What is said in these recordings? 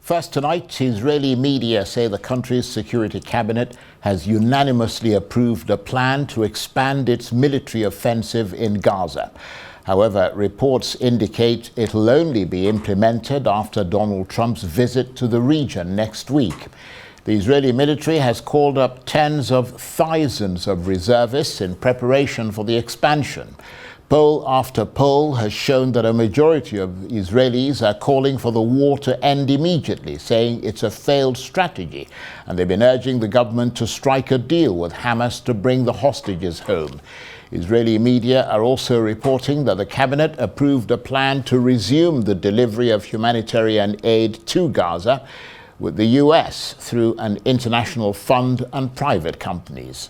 First tonight, Israeli media say the country's security cabinet has unanimously approved a plan to expand its military offensive in Gaza. However, reports indicate it'll only be implemented after Donald Trump's visit to the region next week. The Israeli military has called up tens of thousands of reservists in preparation for the expansion. Poll after poll has shown that a majority of Israelis are calling for the war to end immediately, saying it's a failed strategy, and they've been urging the government to strike a deal with Hamas to bring the hostages home. Israeli media are also reporting that the cabinet approved a plan to resume the delivery of humanitarian aid to Gaza with the US through an international fund and private companies.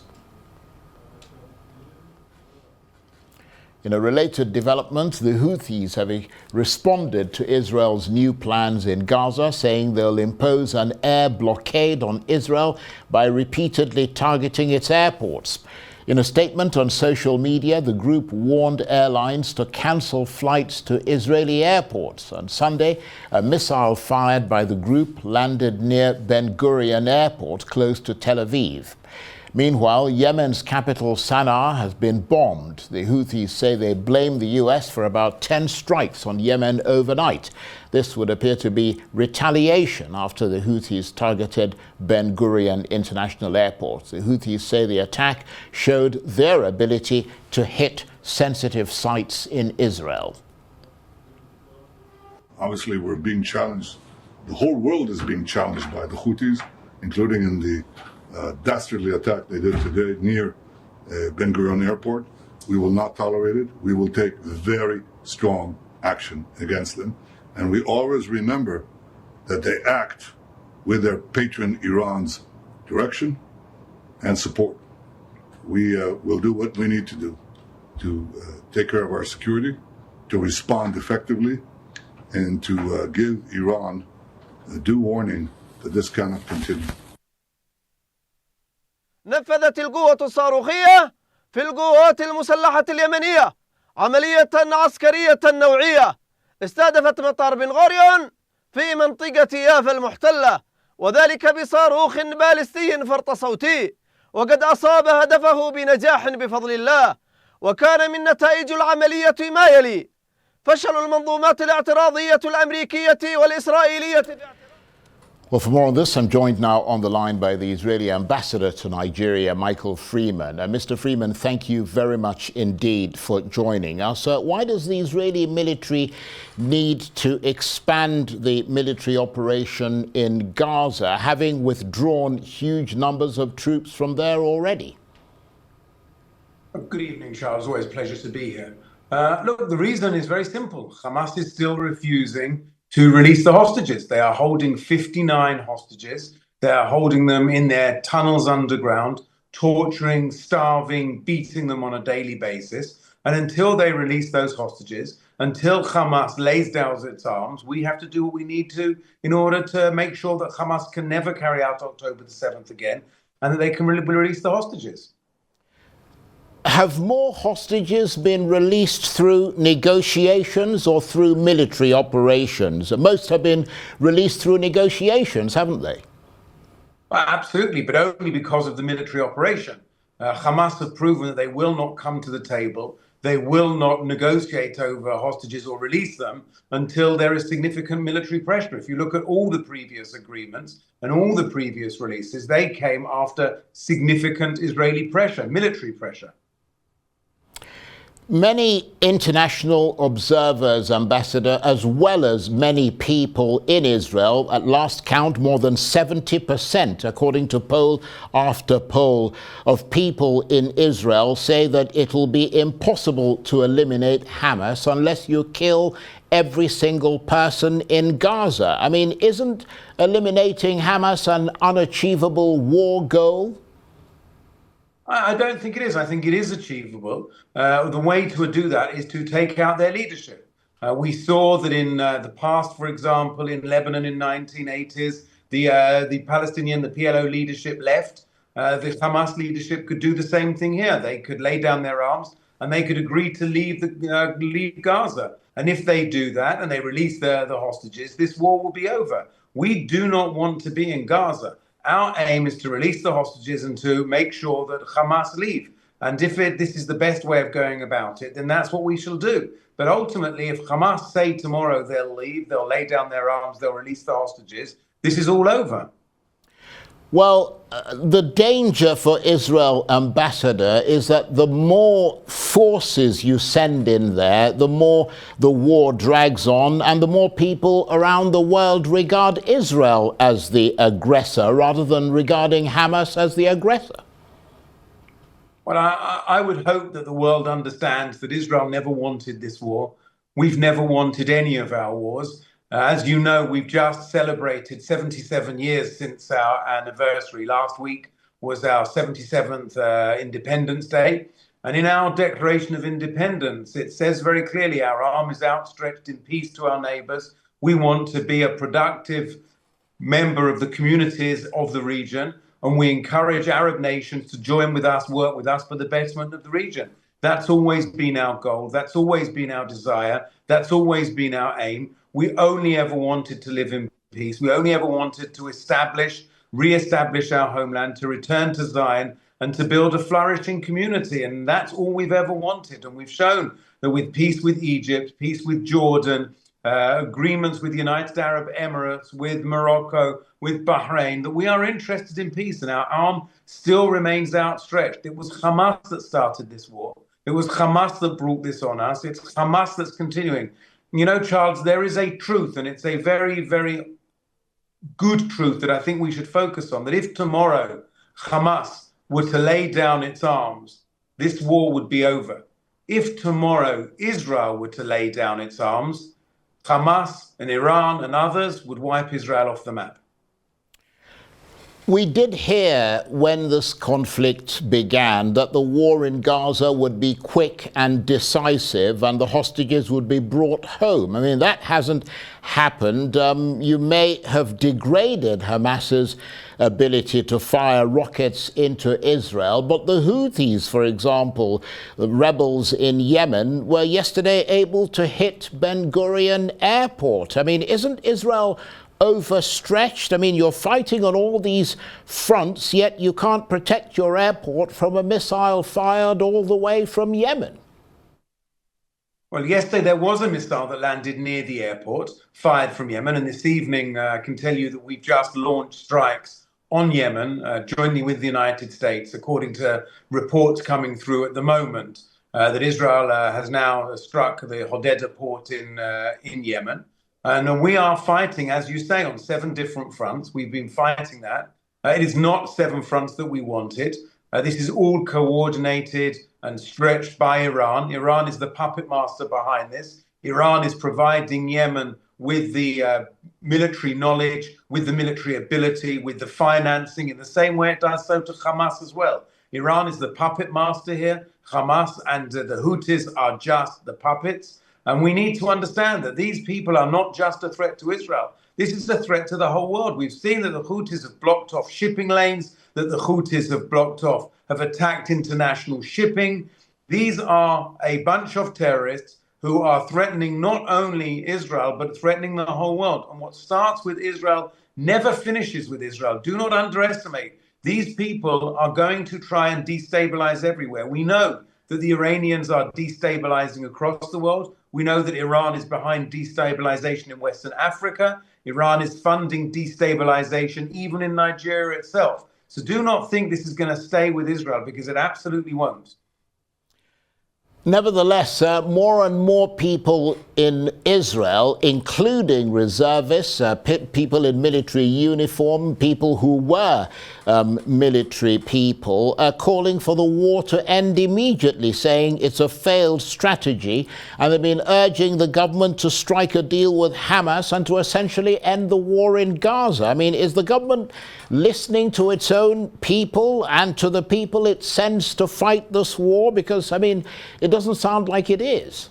In a related development, the Houthis have responded to Israel's new plans in Gaza, saying they'll impose an air blockade on Israel by repeatedly targeting its airports. In a statement on social media, the group warned airlines to cancel flights to Israeli airports. On Sunday, a missile fired by the group landed near Ben Gurion Airport, close to Tel Aviv. Meanwhile, Yemen's capital Sana'a has been bombed. The Houthis say they blame the US for about 10 strikes on Yemen overnight. This would appear to be retaliation after the Houthis targeted Ben Gurion International Airport. The Houthis say the attack showed their ability to hit sensitive sites in Israel. Obviously, we're being challenged. The whole world is being challenged by the Houthis, including in the dastardly attack they did today near Ben Gurion Airport. We will not tolerate it. We will take very strong action against them. And we always remember that they act with their patron Iran's direction and support. We will do what we need to do to take care of our security, to respond effectively, and to give Iran a due warning that this cannot continue. نفذت القوة الصاروخية في القوات المسلحة اليمنية عملية عسكرية نوعية استهدفت مطار بن غوريون في منطقة يافا المحتلة، وذلك بصاروخ باليستي فرط صوتي، وقد أصاب هدفه بنجاح بفضل الله. وكان من نتائج العملية ما يلي: فشل المنظومات الاعتراضية الأمريكية والإسرائيلية. Well, for more on this, I'm joined now on the line by the Israeli ambassador to Nigeria, Michael Freeman. Mr. Freeman, thank you very much indeed for joining us. Why does the Israeli military need to expand the military operation in Gaza, having withdrawn huge numbers of troops from there already? Good evening, Charles. Always a pleasure to be here. Look, the reason is very simple. Hamas is still refusing to release the hostages. They are holding 59 hostages. They are holding them in their tunnels underground, torturing, starving, beating them on a daily basis. And until they release those hostages, until Hamas lays down its arms, we have to do what we need to in order to make sure that Hamas can never carry out October the 7th again, and that they can release the hostages. Have more hostages been released through negotiations or through military operations? Most have been released through negotiations, haven't they? Well, absolutely, but only because of the military operation. Hamas have proven that they will not come to the table. They will not negotiate over hostages or release them until there is significant military pressure. If you look at all the previous agreements and all the previous releases, they came after significant Israeli pressure, military pressure. Many international observers, Ambassador, as well as many people in Israel, at last count more than 70%, according to poll after poll, of people in Israel say that it'll be impossible to eliminate Hamas unless you kill every single person in Gaza. I mean, isn't eliminating Hamas an unachievable war goal? I don't think it is. I think it is achievable. The way to do that is to take out their leadership. We saw that in the past, for example, in Lebanon in 1980s, the Palestinian, the PLO leadership left. The Hamas leadership could do the same thing here. They could lay down their arms and they could agree to leave Gaza. And if they do that and they release the hostages, this war will be over. We do not want to be in Gaza. Our aim is to release the hostages and to make sure that Hamas leave. And if this is the best way of going about it, then that's what we shall do. But ultimately, if Hamas say tomorrow they'll leave, they'll lay down their arms, they'll release the hostages, this is all over. Well, the danger for Israel, Ambassador, is that the more forces you send in there, the more the war drags on and the more people around the world regard Israel as the aggressor rather than regarding Hamas as the aggressor. Well, I would hope that the world understands that Israel never wanted this war. We've never wanted any of our wars. As you know, we've just celebrated 77 years since our anniversary. Last week was our 77th Independence Day. And in our Declaration of Independence, it says very clearly our arm is outstretched in peace to our neighbors. We want to be a productive member of the communities of the region. And we encourage Arab nations to join with us, work with us for the betterment of the region. That's always been our goal. That's always been our desire. That's always been our aim. We only ever wanted to live in peace. We only ever wanted to re-establish our homeland, to return to Zion and to build a flourishing community. And that's all we've ever wanted. And we've shown that with peace with Egypt, peace with Jordan, agreements with the United Arab Emirates, with Morocco, with Bahrain, that we are interested in peace and our arm still remains outstretched. It was Hamas that started this war. It was Hamas that brought this on us. It's Hamas that's continuing. You know, Charles, there is a truth, and it's a very, very good truth that I think we should focus on, that if tomorrow Hamas were to lay down its arms, this war would be over. If tomorrow Israel were to lay down its arms, Hamas and Iran and others would wipe Israel off the map. We did hear when this conflict began that the war in Gaza would be quick and decisive and the hostages would be brought home. I mean, that hasn't happened. You may have degraded Hamas's ability to fire rockets into Israel, but the Houthis, for example, the rebels in Yemen, were yesterday able to hit Ben Gurion Airport. I mean, isn't Israel overstretched? I mean, you're fighting on all these fronts, yet you can't protect your airport from a missile fired all the way from Yemen. Well, yesterday there was a missile that landed near the airport, fired from Yemen, and this evening I can tell you that we've just launched strikes on Yemen, jointly with the United States, according to reports coming through at the moment, that Israel has now struck the Hodeidah port in Yemen. And we are fighting, as you say, on 7 different fronts. We've been fighting that. It is not 7 fronts that we wanted. This is all coordinated and stretched by Iran. Iran is the puppet master behind this. Iran is providing Yemen with the military knowledge, with the military ability, with the financing, in the same way it does so to Hamas as well. Iran is the puppet master here. Hamas and the Houthis are just the puppets. And we need to understand that these people are not just a threat to Israel. This is a threat to the whole world. We've seen that the Houthis have blocked off shipping lanes, that the Houthis have attacked international shipping. These are a bunch of terrorists who are threatening not only Israel, but threatening the whole world. And what starts with Israel never finishes with Israel. Do not underestimate. These people are going to try and destabilize everywhere. We know that the Iranians are destabilizing across the world. We know that Iran is behind destabilization in Western Africa. Iran is funding destabilization even in Nigeria itself. So do not think this is going to stay with Israel, because it absolutely won't. Nevertheless, more and more people in Israel, including reservists, people in military uniform, people who were military people, are calling for the war to end immediately, saying it's a failed strategy, and they've been urging the government to strike a deal with Hamas and to essentially end the war in Gaza. I mean, is the government listening to its own people and to the people it sends to fight this war? Because, I mean, it doesn't sound like it is.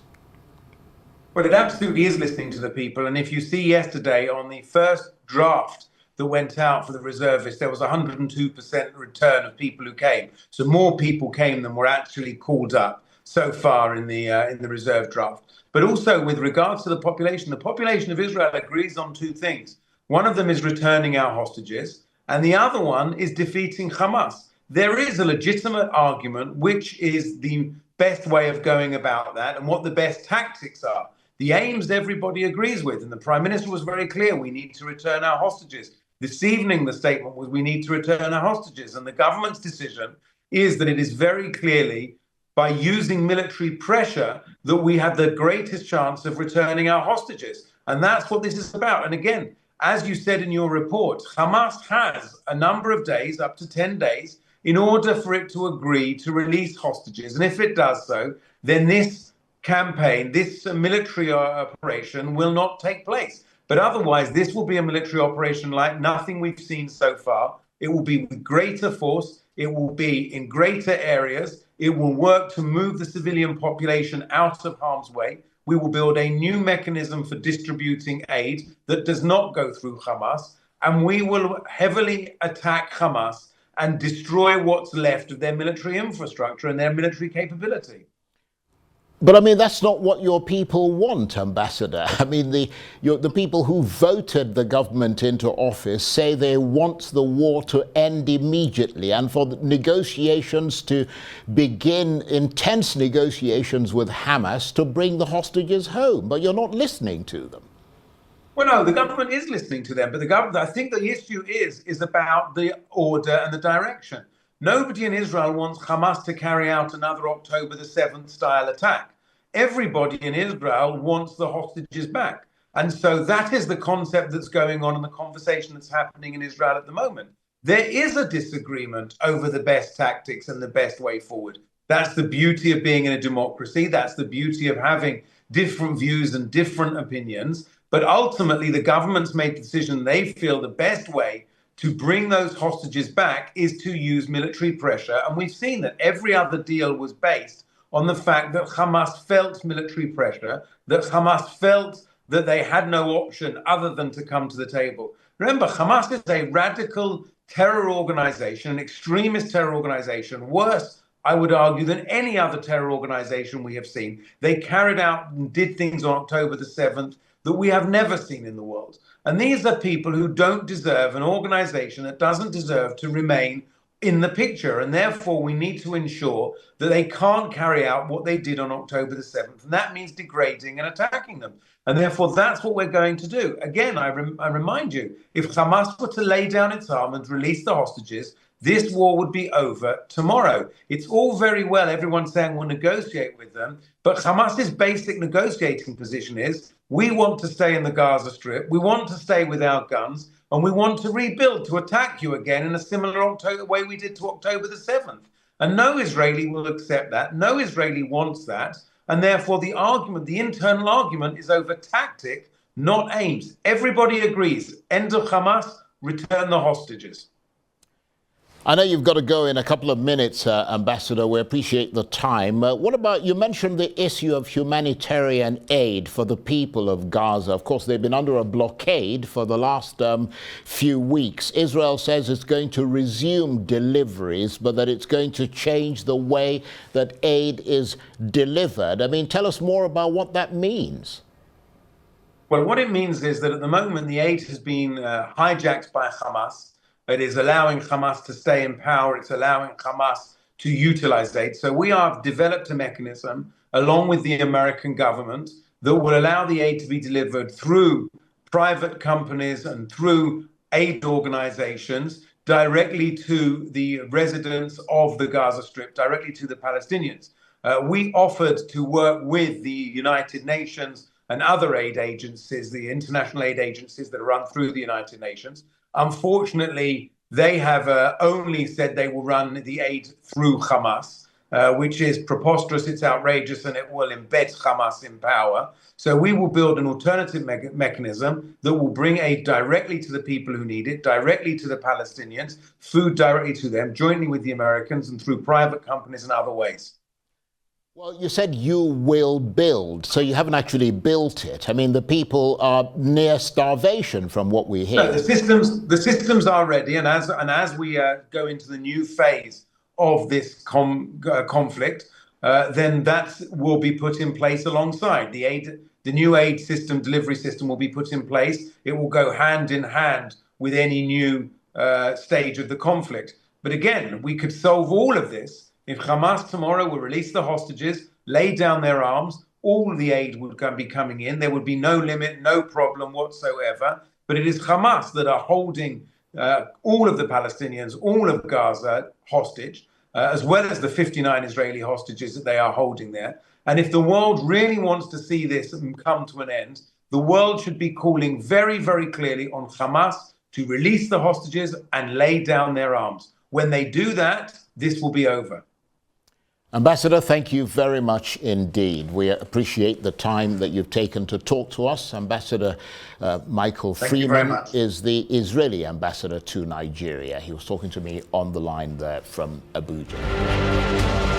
Well, it absolutely is listening to the people. And if you see yesterday on the first draft that went out for the reservists, there was 102% return of people who came. So more people came than were actually called up so far in the reserve draft. But also with regards to the population of Israel agrees on 2 things. One of them is returning our hostages, and the other one is defeating Hamas. There is a legitimate argument which is the best way of going about that and what the best tactics are. The aims everybody agrees with, and the Prime Minister was very clear, we need to return our hostages. This evening, the statement was we need to return our hostages, and the government's decision is that it is very clearly by using military pressure that we have the greatest chance of returning our hostages. And that's what this is about. And again, as you said in your report, Hamas has a number of days, up to 10 days, in order for it to agree to release hostages. And if it does so, then this campaign, this military operation will not take place. But otherwise, this will be a military operation like nothing we've seen so far. It will be with greater force. It will be in greater areas. It will work to move the civilian population out of harm's way. We will build a new mechanism for distributing aid that does not go through Hamas. And we will heavily attack Hamas and destroy what's left of their military infrastructure and their military capability. But I mean, that's not what your people want, Ambassador. I mean, the people who voted the government into office say they want the war to end immediately and for the negotiations to begin, intense negotiations with Hamas to bring the hostages home. But you're not listening to them. Well, no, the government is listening to them, but the government, I think the issue is about the order and the direction. Nobody in Israel wants Hamas to carry out another October the 7th style attack. Everybody in Israel wants the hostages back. And so that is the concept that's going on in the conversation that's happening in Israel at the moment. There is a disagreement over the best tactics and the best way forward. That's the beauty of being in a democracy. That's the beauty of having different views and different opinions. But ultimately, the government's made the decision they feel the best way to bring those hostages back is to use military pressure. And we've seen that every other deal was based on the fact that Hamas felt military pressure, that Hamas felt that they had no option other than to come to the table. Remember, Hamas is a radical terror organization, an extremist terror organization, worse, I would argue, than any other terror organization we have seen. They carried out and did things on October the 7th that we have never seen in the world. And these are people who don't deserve an organization that doesn't deserve to remain in the picture. And therefore, we need to ensure that they can't carry out what they did on October the 7th. And that means degrading and attacking them. And therefore, that's what we're going to do. Again, I remind you, if Hamas were to lay down its arm and release the hostages, this war would be over tomorrow. It's all very well everyone saying we'll negotiate with them, but Hamas's basic negotiating position is we want to stay in the Gaza Strip, we want to stay with our guns, and we want to rebuild, to attack you again in a similar way we did to October the 7th. And no Israeli will accept that. No Israeli wants that. And therefore the argument, the internal argument is over tactic, not aims. Everybody agrees. End of Hamas, return the hostages. I know you've got to go in a couple of minutes, Ambassador. We appreciate the time. What about, you mentioned the issue of humanitarian aid for the people of Gaza. Of course, they've been under a blockade for the last few weeks. Israel says it's going to resume deliveries, but that it's going to change the way that aid is delivered. I mean, tell us more about what that means. Well, what it means is that at the moment, the aid has been hijacked by Hamas. It is allowing Hamas to stay in power. It's allowing Hamas to utilize aid. So we have developed a mechanism along with the American government that will allow the aid to be delivered through private companies and through aid organizations directly to the residents of the Gaza Strip, directly to the Palestinians. We offered to work with the United Nations and other aid agencies, the international aid agencies that are run through the United Nations. Unfortunately, they have only said they will run the aid through Hamas, which is preposterous, it's outrageous, and it will embed Hamas in power. So we will build an alternative mechanism that will bring aid directly to the people who need it, directly to the Palestinians, food directly to them, jointly with the Americans and through private companies and other ways. Well, you said you will build, so you haven't actually built it. I mean, the people are near starvation from what we hear. No, the systems are ready, and as we go into the new phase of this conflict, then that will be put in place alongside. The the new aid system, delivery system will be put in place. It will go hand in hand with any new stage of the conflict. But again, we could solve all of this if Hamas tomorrow will release the hostages, lay down their arms, all the aid would be coming in. There would be no limit, no problem whatsoever. But it is Hamas that are holding all of the Palestinians, all of Gaza hostage, as well as the 59 Israeli hostages that they are holding there. And if the world really wants to see this come to an end, the world should be calling very, very clearly on Hamas to release the hostages and lay down their arms. When they do that, this will be over. Ambassador, thank you very much indeed. We appreciate the time that you've taken to talk to us. Ambassador Michael Freeman is the Israeli ambassador to Nigeria. He was talking to me on the line there from Abuja.